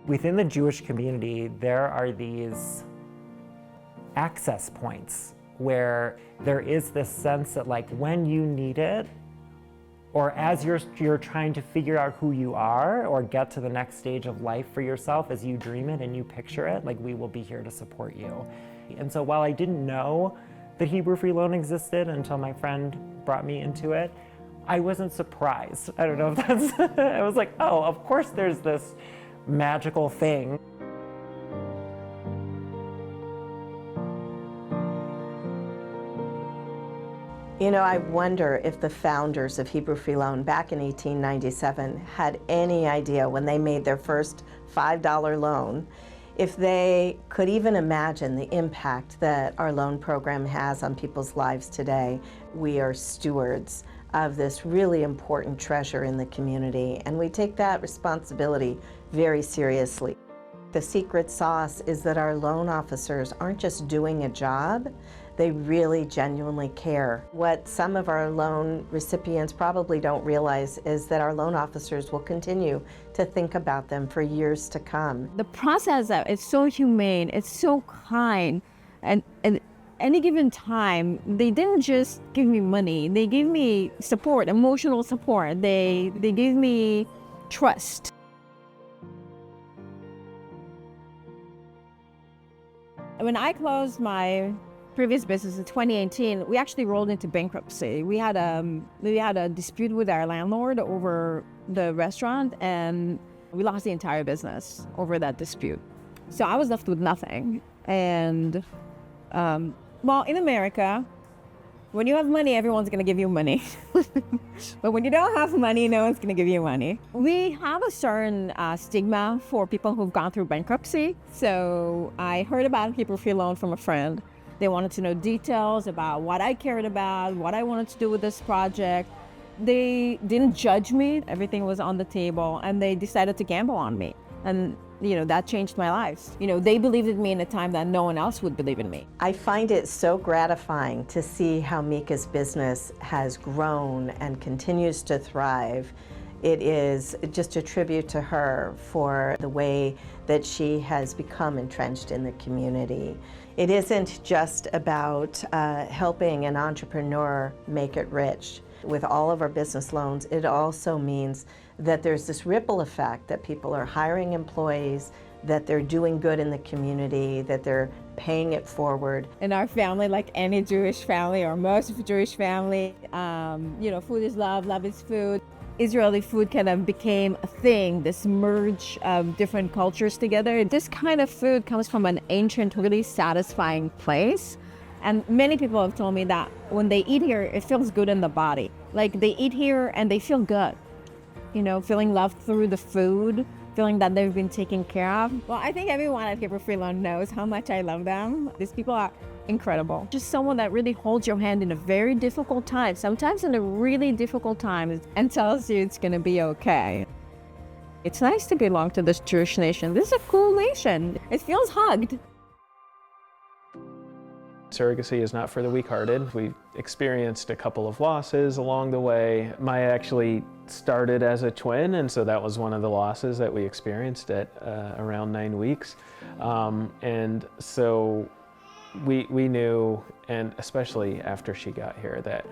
Within the Jewish community, there are these access points where there is this sense that like when you need it, or as you're trying to figure out who you are or get to the next stage of life for yourself as you dream it and you picture it, like we will be here to support you. And so while I didn't know that Hebrew Free Loan existed until my friend brought me into it, I wasn't surprised. I don't know if that's, I was like, oh, of course there's this magical thing. You know, I wonder if the founders of Hebrew Free Loan back in 1897 had any idea when they made their first $5 loan, if they could even imagine the impact that our loan program has on people's lives today. We are stewards of this really important treasure in the community, and we take that responsibility very seriously. The secret sauce is that our loan officers aren't just doing a job, they really genuinely care. What some of our loan recipients probably don't realize is that our loan officers will continue to think about them for years to come. The process is so humane, it's so kind, and any given time, they didn't just give me money, they gave me support, emotional support, they gave me trust. When I closed my previous business in 2018, we actually rolled into bankruptcy. We had a dispute with our landlord over the restaurant, and we lost the entire business over that dispute. So I was left with nothing. And well, in America, when you have money, everyone's gonna give you money. But when you don't have money, no one's gonna give you money. We have a certain stigma for people who've gone through bankruptcy. So I heard about Hebrew Free Loan from a friend. They wanted to know details about what I cared about, what I wanted to do with this project. They didn't judge me. Everything was on the table, and they decided to gamble on me. And you know, that changed my life. You know, they believed in me in a time that no one else would believe in me. I find it so gratifying to see how Mica's business has grown and continues to thrive. It is just a tribute to her for the way that she has become entrenched in the community. It isn't just about helping an entrepreneur make it rich. With all of our business loans, it also means that there's this ripple effect, that people are hiring employees, that they're doing good in the community, that they're paying it forward. In our family, like any Jewish family or most of Jewish family, you know, food is love, love is food. Israeli food kind of became a thing, this merge of different cultures together. This kind of food comes from an ancient, really satisfying place. And many people have told me that when they eat here, it feels good in the body. Like they eat here and they feel good. You know, feeling loved through the food, feeling that they've been taken care of. Well, I think everyone at Hebrew Free Loan knows how much I love them. These people are incredible. Just someone that really holds your hand in a very difficult time, sometimes in a really difficult time, and tells you it's gonna be okay. It's nice to belong to this Jewish nation. This is a cool nation. It feels hugged. Surrogacy is not for the weak-hearted. We experienced a couple of losses along the way. Maya actually started as a twin, and so that was one of the losses that we experienced at around 9 weeks. And so we knew, and especially after she got here, that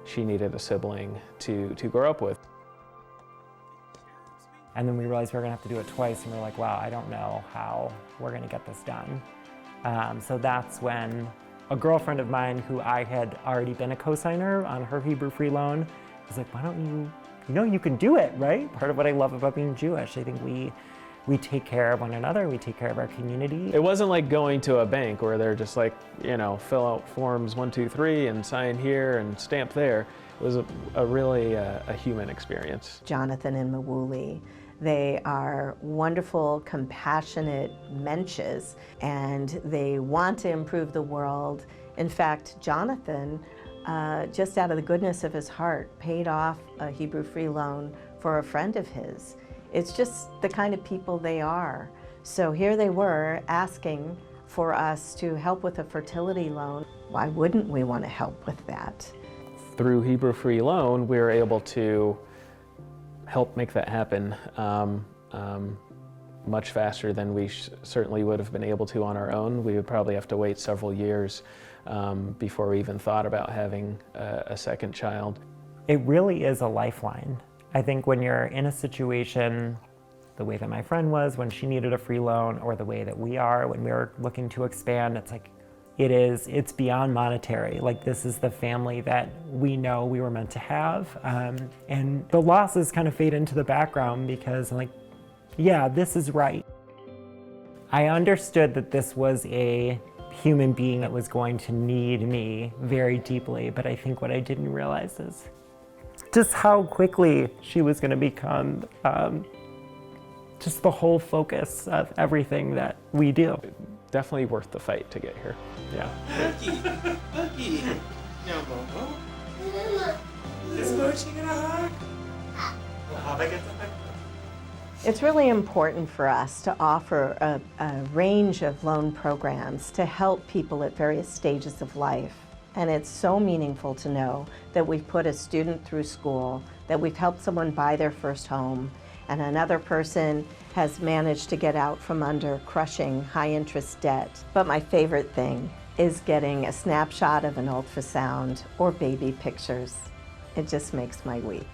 she needed a sibling to grow up with. And then we realized we were gonna have to do it twice, and we were like, wow, I don't know how we're gonna get this done. So that's when a girlfriend of mine who I had already been a co-signer on her Hebrew Free Loan was like, why don't you know, you can do it, right? Part of what I love about being Jewish, I think we take care of one another, we take care of our community. It wasn't like going to a bank where they're just like, you know, fill out forms 1, 2, 3 and sign here and stamp there. It was a really a human experience. Jonathan and Mawuli, they are wonderful, compassionate mensches, and they want to improve the world. In fact, Jonathan, just out of the goodness of his heart, paid off a Hebrew Free Loan for a friend of his. It's just the kind of people they are. So here they were asking for us to help with a fertility loan. Why wouldn't we want to help with that? Through Hebrew Free Loan, we were able to help make that happen. much faster than we certainly would have been able to on our own. We would probably have to wait several years before we even thought about having a second child. It really is a lifeline. I think when you're in a situation the way that my friend was when she needed a free loan, or the way that we are when we're looking to expand, it's like, it's beyond monetary. Like, this is the family that we know we were meant to have. And the losses kind of fade into the background because I'm like, yeah, this is right. I understood that this was a human being that was going to need me very deeply, but I think what I didn't realize is just how quickly she was going to become just the whole focus of everything that we do. Definitely worth the fight to get here. Yeah. Cookie. No, Momo. Is Mochi gonna hug? Will Haba get the hug? It's really important for us to offer a range of loan programs to help people at various stages of life. And it's so meaningful to know that we've put a student through school, that we've helped someone buy their first home, and another person has managed to get out from under crushing high-interest debt. But my favorite thing is getting a snapshot of an ultrasound or baby pictures. It just makes my week.